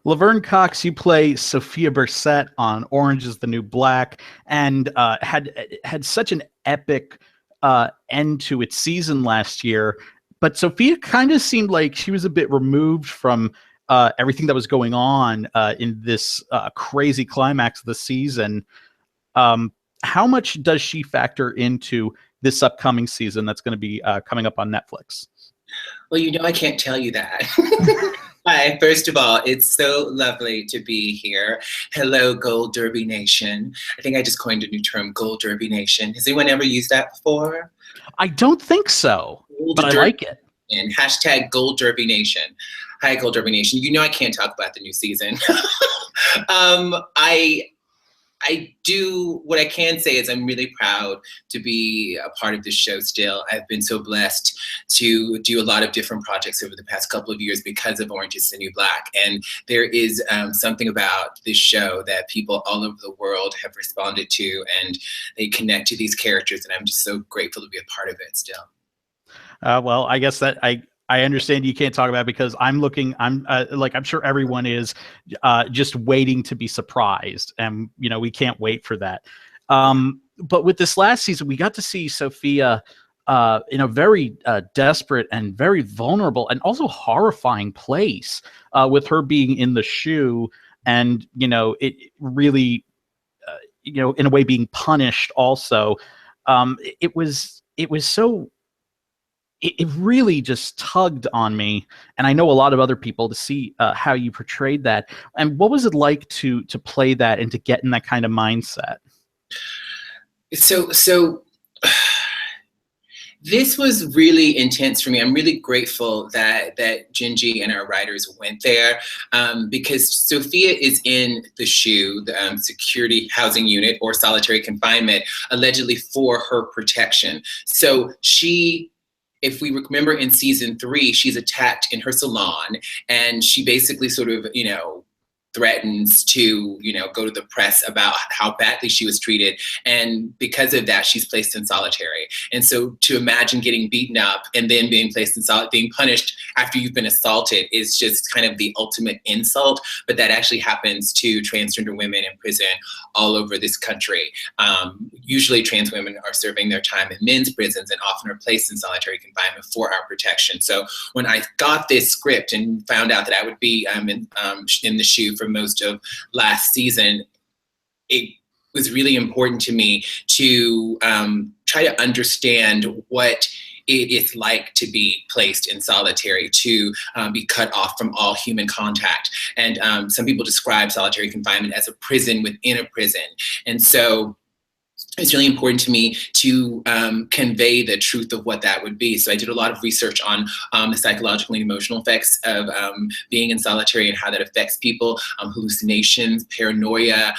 Laverne Cox, you play Sophia Bursette on Orange is the New Black, and had such an epic end to its season last year. But Sophia kind of seemed like she was a bit removed from everything that was going on in this crazy climax of the season. How much does she factor into this upcoming season that's going to be coming up on Netflix? Well, I can't tell you that. Hi, first of all, it's so lovely to be here. Hello, Gold Derby Nation. I think I just coined a new term, Gold Derby Nation. Has anyone ever used that before? I don't think so, but I like it. And hashtag Gold Derby Nation. Hi, Gold Derby Nation. I can't talk about the new season. What I can say is I'm really proud to be a part of this show still. I've been so blessed to do a lot of different projects over the past couple of years because of Orange is the New Black. And there is something about this show that people all over the world have responded to, and they connect to these characters. And I'm just so grateful to be a part of it still. Well, I guess that I understand you can't talk about it because I'm sure everyone is just waiting to be surprised. And, we can't wait for that. But with this last season, we got to see Sophia in a very desperate and very vulnerable and also horrifying place with her being in the shoe and, it really, in a way being punished also. It was so... It really just tugged on me, and I know a lot of other people, to see how you portrayed that. And what was it like to play that and to get in that kind of mindset? So this was really intense for me. I'm really grateful that Gingy and our writers went there because Sophia is in the SHU, the Security Housing Unit, or solitary confinement, allegedly for her protection. So if we remember in season 3, she's attacked in her salon, and she basically sort of, threatens to, go to the press about how badly she was treated. And because of that, she's placed in solitary. And so to imagine getting beaten up and then being placed in solitary, being punished after you've been assaulted, is just kind of the ultimate insult. But that actually happens to transgender women in prison all over this country. Usually trans women are serving their time in men's prisons and often are placed in solitary confinement for our protection. So when I got this script and found out that I would be in the SHU for most of last season, it was really important to me to try to understand what it is like to be placed in solitary, to be cut off from all human contact. And some people describe solitary confinement as a prison within a prison. And so it's really important to me to convey the truth of what that would be. So I did a lot of research on the psychological and emotional effects of being in solitary and how that affects people, hallucinations, paranoia.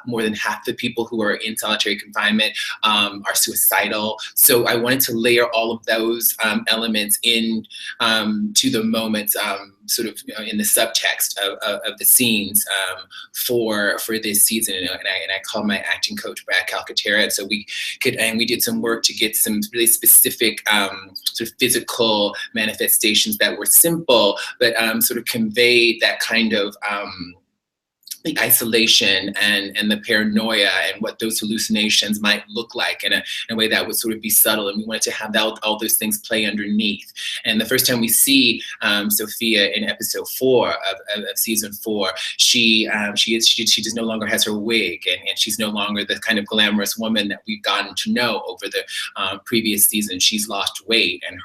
More than half the people who are in solitary confinement are suicidal. So I wanted to layer all of those elements in to the moments, sort of in the subtext of the scenes for this season. And I called my acting coach, Brad Calcaterra. So we did some work to get some really specific sort of physical manifestations that were simple, but sort of conveyed that kind of the isolation and the paranoia and what those hallucinations might look like in a way that would sort of be subtle. And we wanted to have all those things play underneath. And the first time we see Sophia in episode 4 of season 4, she just no longer has her wig, and she's no longer the kind of glamorous woman that we've gotten to know over the previous season. She's lost weight, and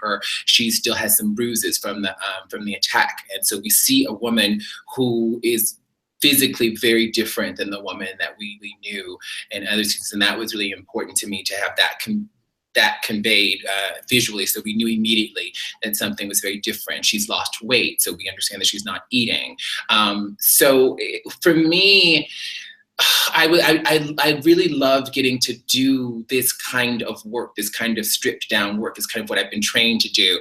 she still has some bruises from the attack. And so we see a woman who is physically very different than the woman that we knew in other seasons. And that was really important to me, to have that conveyed visually, so we knew immediately that something was very different. She's lost weight, so we understand that she's not eating. So for me, I really loved getting to do this kind of work, this kind of stripped down work, is kind of what I've been trained to do.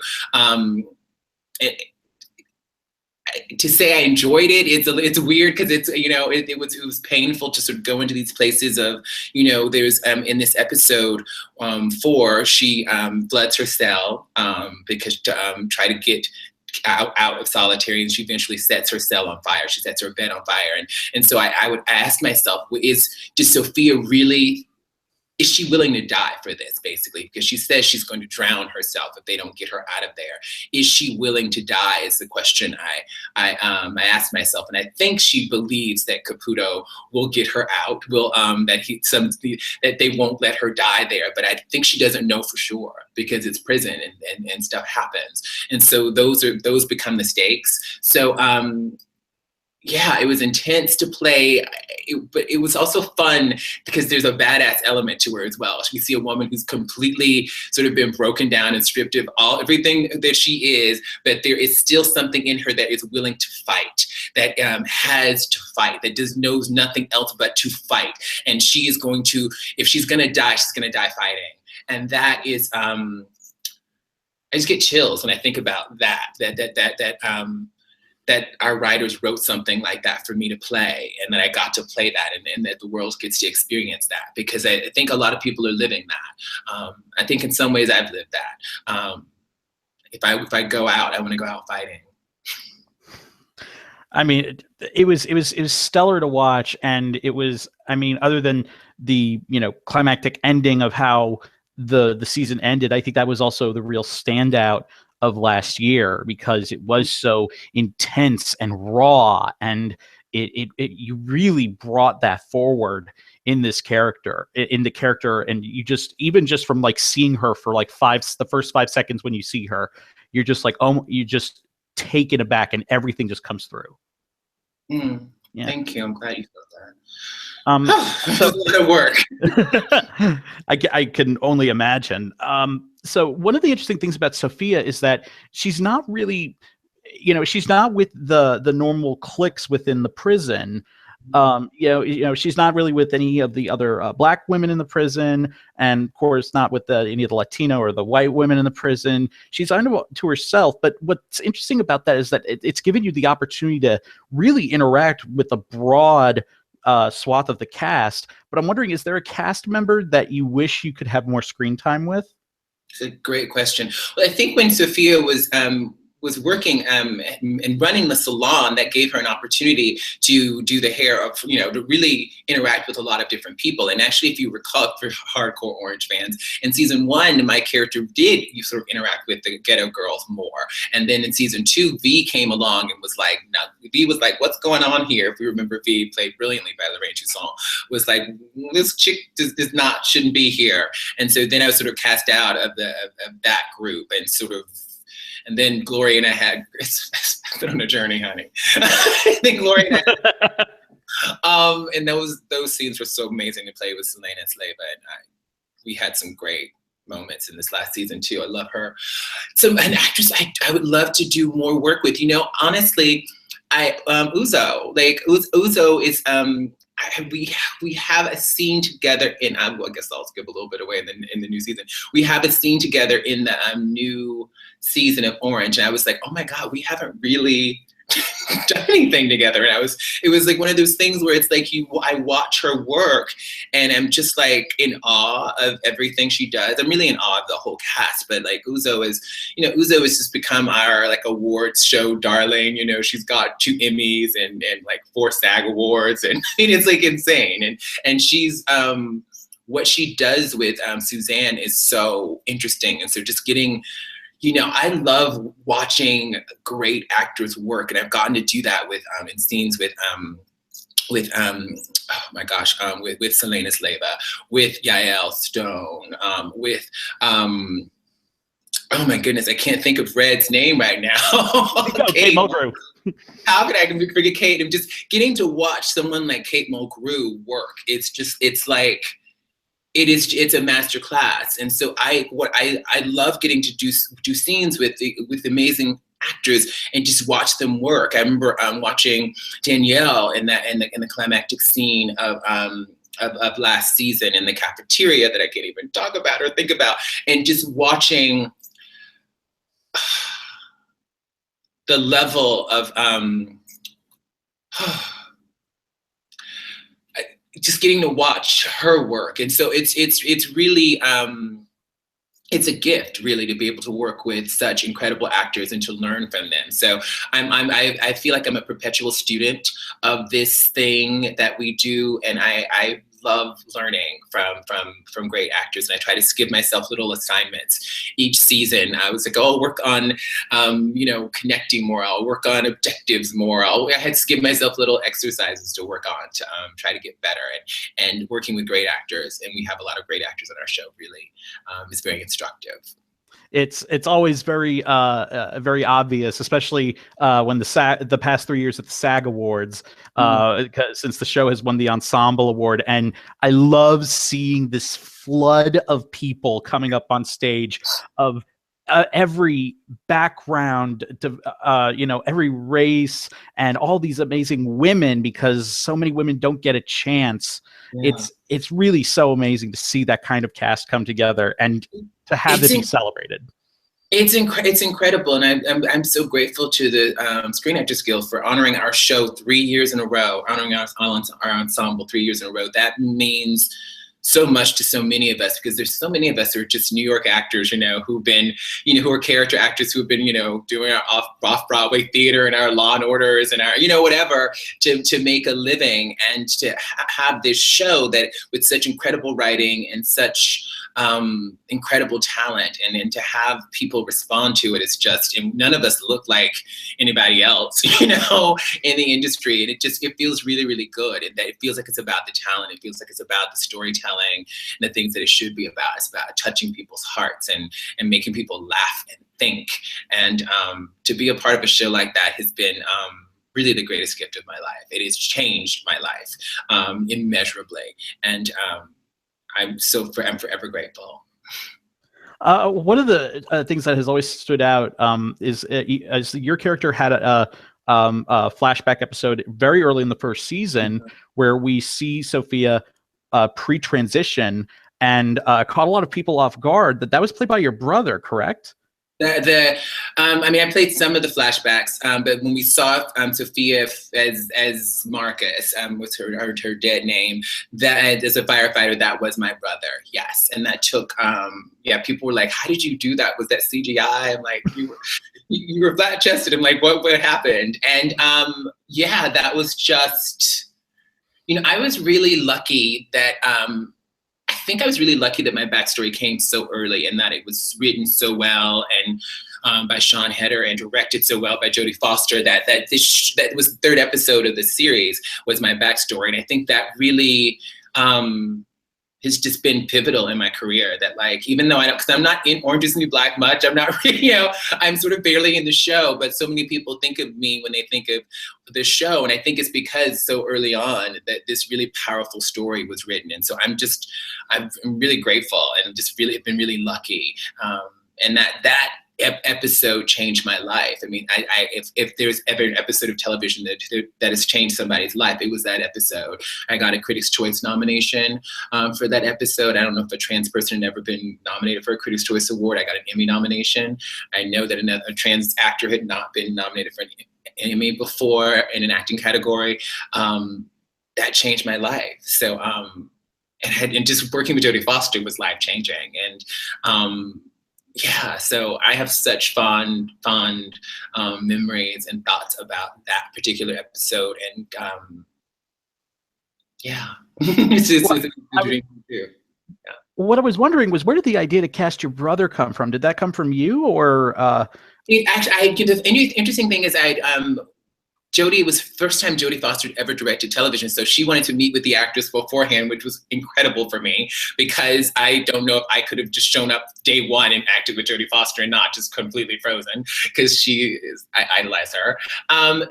To say I enjoyed it, it's weird, because it was painful to sort of go into these places of, there's in this episode 4, she floods her cell because to try to get out of solitary, and she eventually sets her cell on fire. She sets her bed on fire. And so I would ask myself, does Sophia really, is she willing to die for this, basically? Because she says she's going to drown herself if they don't get her out of there. Is she willing to die is the question I asked myself. And I think she believes that Caputo will get her out, that they won't let her die there. But I think she doesn't know for sure, because it's prison and stuff happens. And so those become the stakes. So yeah, it was intense to play, but it was also fun because there's a badass element to her as well. We see a woman who's completely sort of been broken down and stripped of everything that she is, but there is still something in her that is willing to fight, that has to fight, that knows nothing else but to fight. And she is going to, if she's gonna die, she's gonna die fighting. And that is, I just get chills when I think about that our writers wrote something like that for me to play, and that I got to play that, and that the world gets to experience that, because I think a lot of people are living that. I think in some ways I've lived that. If I go out, I want to go out fighting. I mean, it was stellar to watch, and it was, I mean, other than the, you know, climactic ending of how the season ended, I think that was also the real standout of last year, because it was so intense and raw, and you really brought that forward in this character, and you just, even just from like seeing her for like the first 5 seconds when you see her, you're just like, oh, you just taken aback, and everything just comes through. Yeah. Thank you. I'm glad you felt that. So a lot of work. I can only imagine. So one of the interesting things about Sophia is that she's not really, you know, she's not with the normal cliques within the prison. You know, she's not really with any of the other black women in the prison, and of course not with any of the Latino or the white women in the prison. She's unto herself. But what's interesting about that is that it's given you the opportunity to really interact with a broad swath of the cast. But I'm wondering, is there a cast member that you wish you could have more screen time with? It's a great question. Well, I think when Sophia was working and running the salon, that gave her an opportunity to do the hair of, you know, to really interact with a lot of different people. And actually, if you recall, for hardcore Orange fans, in season 1, my character did sort of interact with the ghetto girls more. And then in season 2, V came along and was like, V was like, what's going on here? If you remember, V, played brilliantly by Lorraine Toussaint, was like, this chick shouldn't be here. And so then I was sort of cast out of that group, and then Gloria and I it's been on a journey, honey. I think Gloria and I, and those scenes were so amazing to play with Selena Slava, and we had some great moments in this last season too. I love her. So an actress I would love to do more work with. You know, honestly, Uzo is we have a scene together in, I guess I'll give a little bit away in the new season. We have a scene together in the new season of Orange, and I was like, oh my God, we haven't really done anything together. And it was like one of those things where it's like I watch her work and I'm just like in awe of everything she does. I'm really in awe of the whole cast, but like Uzo has just become our like awards show darling. You know, she's got 2 Emmys and like 4 SAG awards, and it's like insane. And she's what she does with Suzanne is so interesting. And so just getting, you know, I love watching great actors work, and I've gotten to do that with in scenes with oh my gosh, with Selena Slava, with Yael Stone, with oh my goodness, I can't think of Red's name right now. Kate Mulgrew. How could I forget Kate? And just getting to watch someone like Kate Mulgrew work, it's like, it's a master class. And so I love getting to do scenes with amazing actors and just watch them work. I remember watching Danielle in the climactic scene of last season in the cafeteria that I can't even talk about or think about, and just watching the level of just getting to watch her work. And so it's really it's a gift, really, to be able to work with such incredible actors and to learn from them. So I feel like I'm a perpetual student of this thing that we do, and I love learning from great actors, and I try to give myself little assignments each season. I was like, oh, I'll work on connecting more, I'll work on objectives more. I had to give myself little exercises to work on to try to get better, and working with great actors, and we have a lot of great actors on our show, really is very instructive. It's always very very obvious, especially when the past 3 years at the SAG Awards, since the show has won the Ensemble Award, and I love seeing this flood of people coming up on stage of every background, every race, and all these amazing women, because so many women don't get a chance. Yeah. It's really so amazing to see that kind of cast come together and to have it be celebrated. It's incredible, and I'm so grateful to the Screen Actors Guild for honoring our show 3 years in a row, honoring our ensemble 3 years in a row. That means so much to so many of us, because there's so many of us who are just New York actors, who've been, who are character actors who've been, doing our off-Broadway theater and our Law and Orders and our, whatever, to make a living, and to have this show that with such incredible writing and such incredible talent, and to have people respond to it is just, and none of us look like anybody else, in the industry, and it feels really, really good, and that it feels like it's about the talent, it feels like it's about the storytelling and the things that it should be about. It's about touching people's hearts and making people laugh and think, and to be a part of a show like that has been really the greatest gift of my life. It has changed my life immeasurably, and I'm forever grateful. One of the things that has always stood out is your character had a flashback episode very early in the first season, where we see Sophia pre-transition, and caught a lot of people off guard. That was played by your brother, correct? I played some of the flashbacks, but when we saw Sophia as Marcus, was her dead name, that as a firefighter, that was my brother. Yes, and that took people were like, "How did you do that? Was that CGI?" I'm like, "You were flat chested." I'm like, "What happened?" And that was just, I was really lucky that. I think I was really lucky that my backstory came so early, and that it was written so well, and by Sean Heder, and directed so well by Jodie Foster, that was the third episode of the series was my backstory. And I think that really has just been pivotal in my career, that even though because I'm not in Orange Is the New Black much, I'm not really, I'm sort of barely in the show, but so many people think of me when they think of the show. And I think it's because so early on that this really powerful story was written. And so I'm really grateful, and just really been really lucky. And that episode changed my life. I mean, if there's ever an episode of television that has changed somebody's life, it was that episode. I got a Critics' Choice nomination for that episode. I don't know if a trans person had ever been nominated for a Critics' Choice Award. I got an Emmy nomination. I know that a trans actor had not been nominated for an Emmy before in an acting category. That changed my life. So, and just working with Jodie Foster was life-changing. And so I have such fond memories and thoughts about that particular episode, and it's a dream too. Yeah. What I was wondering was, where did the idea to cast your brother come from? Did that come from you, or? The interesting thing is, Jodie, it was the first time Jodie Foster had ever directed television, so she wanted to meet with the actors beforehand, which was incredible for me, because I don't know if I could have just shown up day one and acted with Jodie Foster and not just completely frozen, because I idolize her.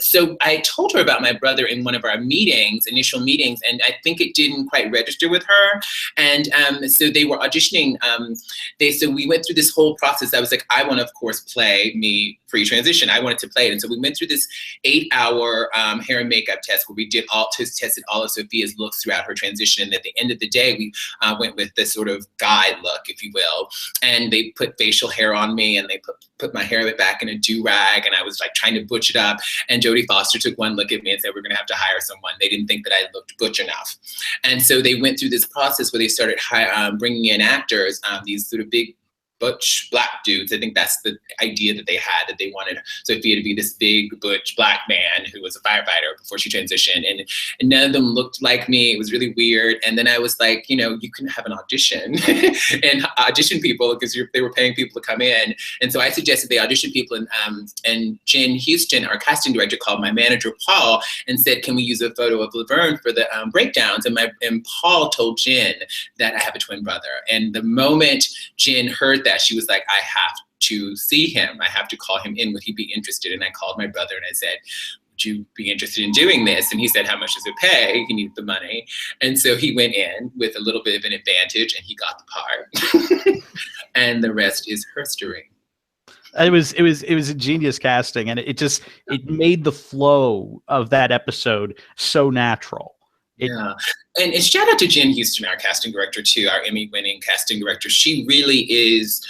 So I told her about my brother in one of our initial meetings, and I think it didn't quite register with her. And so they were auditioning. So we went through this whole process. I was like, I want to, of course, play me pre-transition. I wanted to play it. And so we went through this 8-hour hair and makeup test, where we tested all of Sophia's looks throughout her transition. And at the end of the day, we went with this sort of guide look, if you will. And they put facial hair on me, and they put my hair back in a do-rag, and I was trying to butch it up. And Jodie Foster took one look at me and said, "We're going to have to hire someone." They didn't think that I looked butch enough. And so they went through this process where they started bringing in actors, these sort of big butch black dudes. I think that's the idea that they had, that they wanted Sophia to be this big butch black man who was a firefighter before she transitioned. And none of them looked like me. It was really weird. And then I was like, you can have an audition and audition people, because they were paying people to come in. And so I suggested they audition people. And Jen Houston, our casting director, called my manager, Paul, and said, can we use a photo of Laverne for the breakdowns? And Paul told Jen that I have a twin brother. And the moment Jen heard that, she was like, I have to see him. I have to call him in. Would he be interested? And I called my brother and I said, would you be interested in doing this? And he said, how much does it pay? He needed the money. And so he went in with a little bit of an advantage and he got the part. And the rest is history. It was a genius casting, and it made the flow of that episode so natural. Yeah. And shout out to Jen Houston, our casting director too, our Emmy-winning casting director. She really is,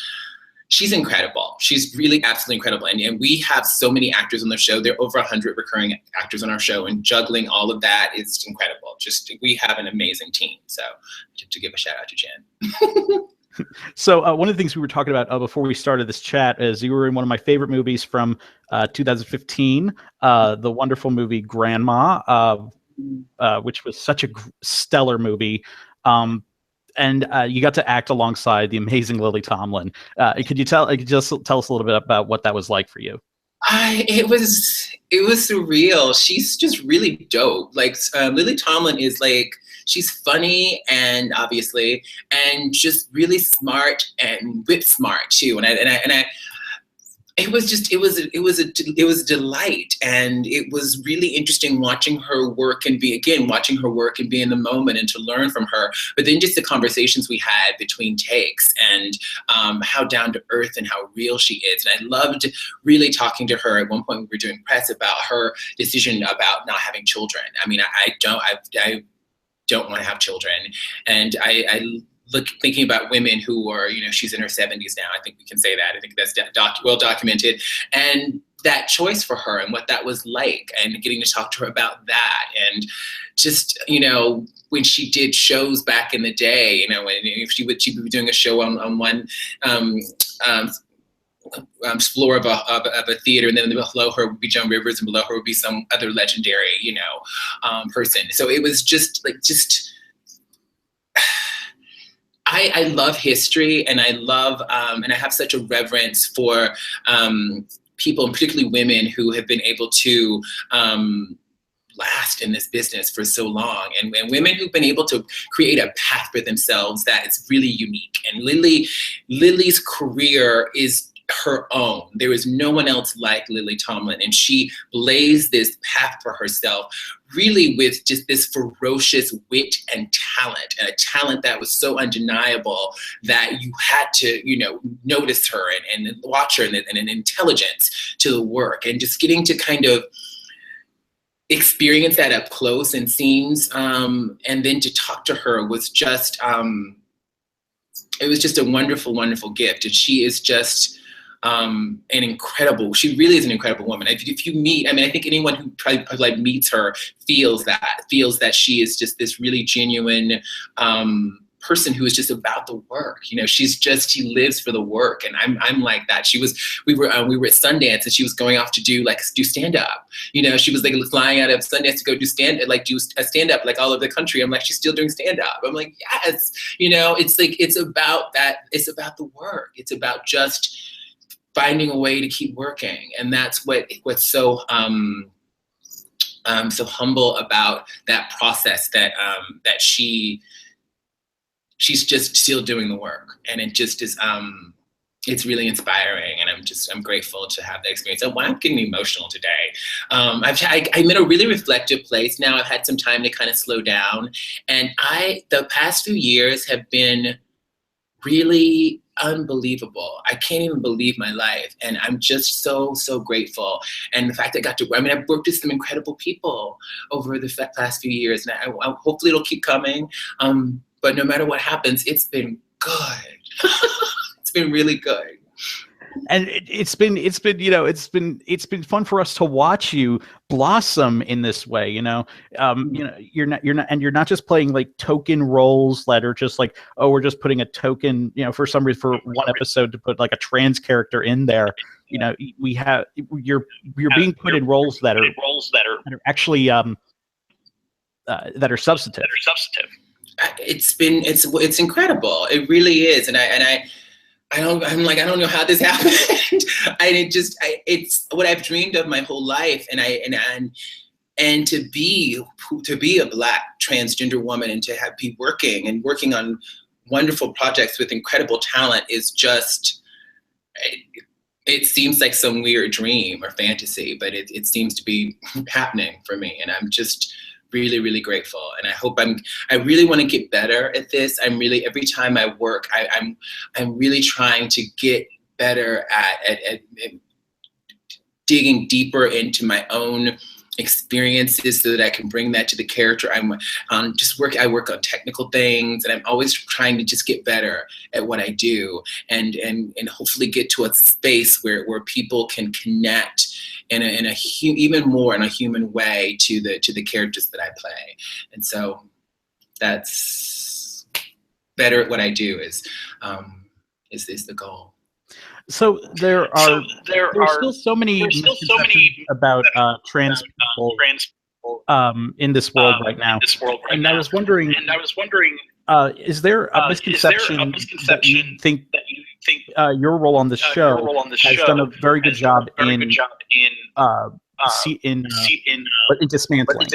she's incredible. She's really absolutely incredible. And we have so many actors on the show. There are over 100 recurring actors on our show, and juggling all of that is incredible. We have an amazing team. So to give a shout out to Jen. So one of the things we were talking about before we started this chat is you were in one of my favorite movies from 2015, the wonderful movie Grandma, which was such a stellar movie. And you got to act alongside the amazing Lily Tomlin. Could you tell us a little bit about what that was like for you? It was surreal. She's just really dope. Like Lily Tomlin is like, she's funny and obviously, and just really smart and whip smart too. It was a delight, and it was really interesting watching her work and be in the moment and to learn from her. But then just the conversations we had between takes, and how down to earth and how real she is. And I loved really talking to her. At one point, we were doing press about her decision about not having children. I mean, I don't want to have children, and I thinking about women who are, she's in her 70s now. I think we can say that. I think that's well documented. And that choice for her and what that was like, and getting to talk to her about that. And just, when she did shows back in the day, if she'd be doing a show on one floor of a theater, and then below her would be Joan Rivers, and below her would be some other legendary, person. So it was I love history, and I love, and I have such a reverence for people, and particularly women, who have been able to last in this business for so long, and women who've been able to create a path for themselves that is really unique. And Lily's career is her own. There is no one else like Lily Tomlin, and she blazed this path for herself, really with just this ferocious wit and a talent that was so undeniable that you had to, notice her and watch her, and an intelligence to the work, and just getting to kind of experience that up close and scenes, and then to talk to her was just, it was just a wonderful, wonderful gift. And she is just, she really is an incredible woman. If you meet, I think anyone who probably meets her feels that she is just this really genuine person who is just about the work. She lives for the work, and I'm like that. We were at Sundance, and she was going off to do stand up. She was like flying out of Sundance to go do stand up like all over the country. I'm like, she's still doing stand up. I'm like, yes. It's about that. It's about the work. It's about just finding a way to keep working. And that's what's so so humble about that process, that she's just still doing the work. And it just is, it's really inspiring, and I'm grateful to have that experience. Oh, I'm getting emotional today. I'm in a really reflective place now. I've had some time to kind of slow down, and the past few years have been really unbelievable. I can't even believe my life, and I'm just so grateful. And the fact that I've worked with some incredible people over the past few years, and I hopefully it'll keep coming. But no matter what happens, it's been good. It's been really good. and it's been it's been fun for us to watch you blossom in this way. You're not just playing like token roles that are just like, oh, we're just putting a token, for some reason, for one episode to put like a trans character in there. We have you're being put in roles that are actually that are substantive. It's incredible. It really is, I don't know how this happened. It's what I've dreamed of my whole life, and to be a Black transgender woman and to be working on wonderful projects with incredible talent is just. It seems like some weird dream or fantasy, but it seems to be happening for me, and I'm just really, really grateful. And I really want to get better at this. Every time I work, I'm really trying to get better at digging deeper into my own experiences so that I can bring that to the character. I work on technical things, and I'm always trying to just get better at what I do, and hopefully get to a space where people can connect even more in a human way to the characters that I play. And so that's better at what I do is the goal. So there are still so many misconceptions about trans people in this world right now. And I was wondering, is there a misconception that you think your role on the show has done a very good job in dismantling?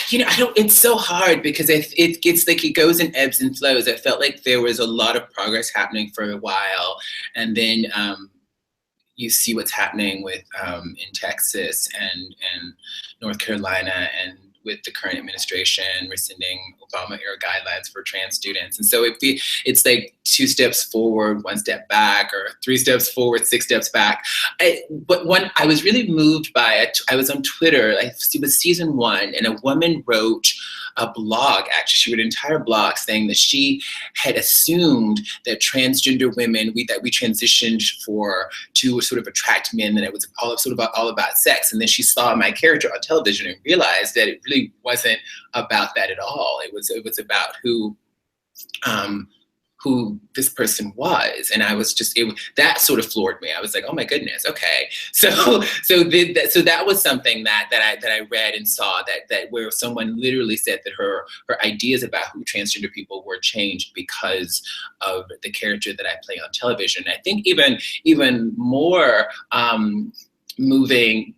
It's so hard because it gets like it goes in ebbs and flows. I felt like there was a lot of progress happening for a while, and then you see what's happening with in Texas and North Carolina, and with the current administration rescinding Obama-era guidelines for trans students. And so it's like 2 steps forward, 1 step back, or 3 steps forward, 6 steps back. But one I was really moved by, I was on Twitter, it was season 1, and a woman wrote a blog, actually, she wrote an entire blog saying that she had assumed that transgender women, that we transitioned to sort of attract men, and it was all about sex. And then she saw my character on television and realized that it really wasn't about that at all. It was about who this person was, and I was that sort of floored me. I was like, oh my goodness, okay. So that was something that I read and saw that where someone literally said that her ideas about who transgender people were changed because of the character that I play on television. I think even more moving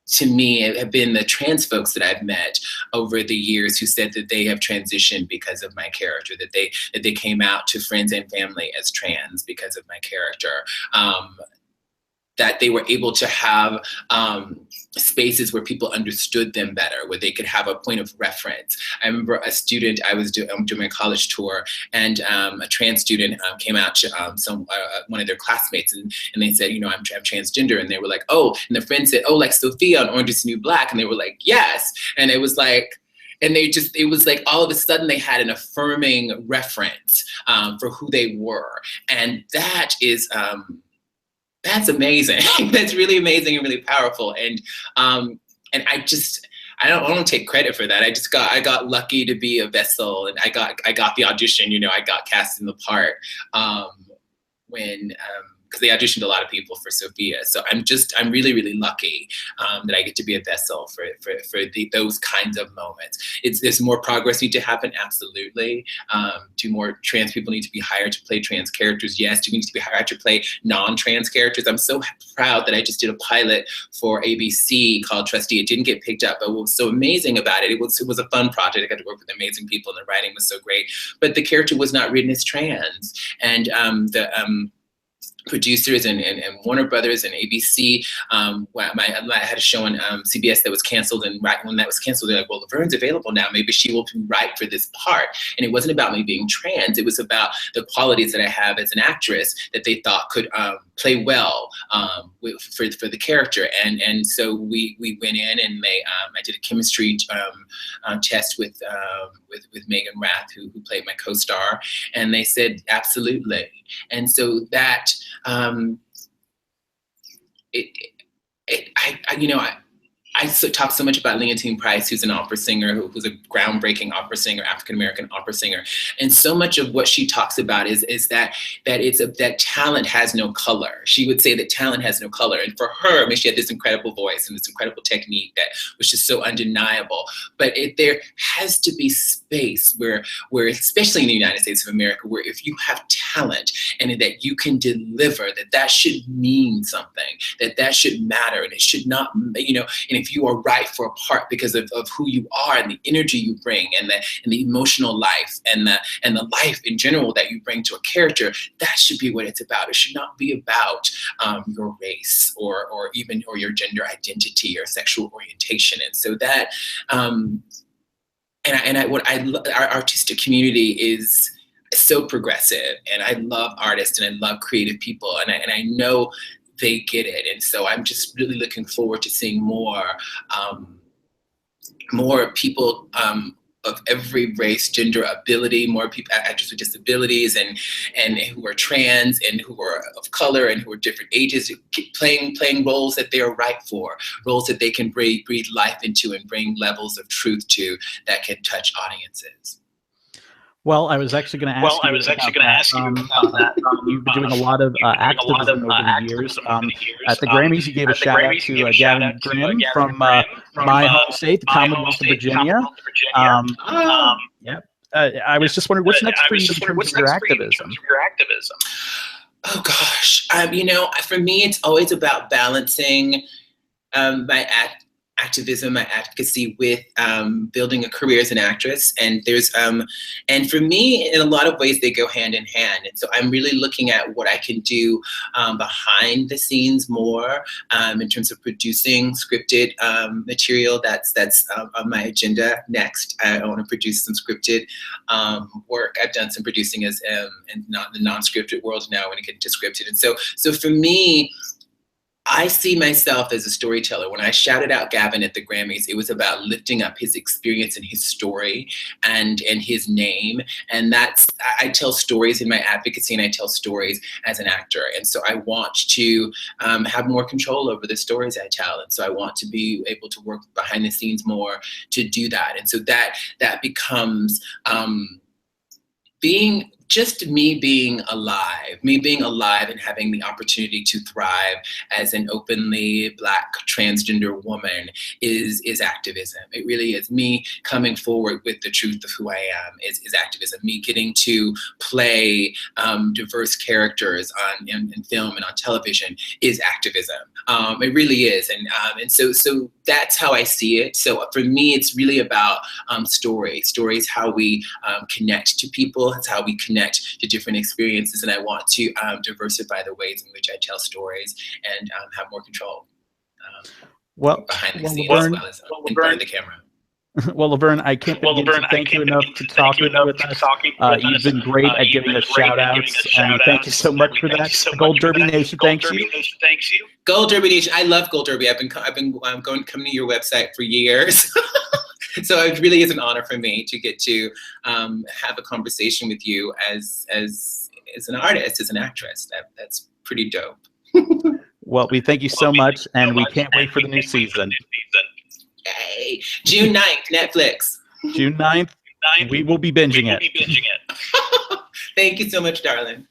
to me have been the trans folks that I've met over the years who said that they have transitioned because of my character, that they came out to friends and family as trans because of my character. That they were able to have spaces where people understood them better, where they could have a point of reference. I remember a student, I was doing my college tour, and a trans student came out to one of their classmates, and they said, I'm transgender, and they were like, oh, and the friend said, oh, like Sophia on Orange Is the New Black, and they were like, yes, and it was like, and it was like all of a sudden they had an affirming reference for who they were, and that is. That's amazing. That's really amazing and really powerful. And I don't take credit for that. I got lucky to be a vessel, and I got the audition. I got cast in the part because they auditioned a lot of people for Sophia. So I'm really, really lucky that I get to be a vessel for those kinds of moments. There's more progress need to happen, absolutely. Do more trans people need to be hired to play trans characters? Yes. Do we need to be hired to play non-trans characters? I'm so proud that I just did a pilot for ABC called Trustee. It didn't get picked up, but what was so amazing about it was a fun project. I got to work with amazing people, and the writing was so great. But the character was not written as trans, and the producers and Warner Brothers and ABC. I had a show on CBS that was canceled, and right when that was canceled, they're like, well, Laverne's available now. Maybe she will be right for this part. And it wasn't about me being trans. It was about the qualities that I have as an actress that they thought could play well for the character. And so we went in, and I did a chemistry test with Megan Rath, who played my co-star, and they said absolutely. And so that I talk so much about Leontyne Price, who's an opera singer, who's a groundbreaking opera singer, African-American opera singer. And so much of what she talks about is that talent has no color. She would say that talent has no color. And for her, I mean, she had this incredible voice and this incredible technique that was just so undeniable. But there has to be space where, especially in the United States of America, where if you have talent and that you can deliver, that should mean something, that should matter, and it should not, and if you are right for a part because of who you are and the energy you bring and the emotional life and the life in general that you bring to a character, that should be what it's about. It should not be about your race or your gender identity or sexual orientation. And so that our artistic community is so progressive, and I love artists and I love creative people, and I know they get it. And so I'm just really looking forward to seeing more people of every race, gender, ability, more people, actors with disabilities and who are trans and who are of color and who are different ages, playing roles that they are right for, roles that they can breathe life into and bring levels of truth to that can touch audiences. Well, I was actually going to ask you about that. You've been doing a lot of activism over the years. At the Grammys, you gave a shout out to Gavin Grimm from my home state, the Commonwealth of Virginia. I was just wondering, what's next for you in terms of your activism? Oh gosh, for me, it's always about balancing my activism, my advocacy with building a career as an actress. And there's and for me, in a lot of ways, they go hand in hand. And so I'm really looking at what I can do behind the scenes more in terms of producing scripted material. That's on my agenda next. I want to produce some scripted work. I've done some producing as in not the non-scripted world now when it gets to scripted. And so for me, I see myself as a storyteller. When I shouted out Gavin at the Grammys, it was about lifting up his experience and his story and his name. And I tell stories in my advocacy, and I tell stories as an actor. And so I want to have more control over the stories I tell. And so I want to be able to work behind the scenes more to do that. And so that becomes being alive and having the opportunity to thrive as an openly Black transgender woman is activism. It really is. Me coming forward with the truth of who I am is activism. Me getting to play diverse characters in film and on television is activism. It really is. And so that's how I see it. So for me, it's really about stories, how we connect to people. It's how we connect to different experiences, and I want to diversify the ways in which I tell stories and have more control behind the scenes as well as in front of the camera. Well, Laverne, I can't thank you enough to talk with us. You've been great at giving us shout-outs, and thank you so much for that. Gold Derby Nation, thanks you. Gold Derby Nation, I love Gold Derby. I've been coming to your website for years. So it really is an honor for me to get to have a conversation with you as an artist, as an actress. That's pretty dope. Well, we thank you so much, and we can't wait for the new season. Yay! June 9th, Netflix. June 9th, we will be binging it. Thank you so much, darling.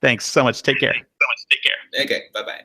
Thanks so much. Take care. Okay, bye-bye.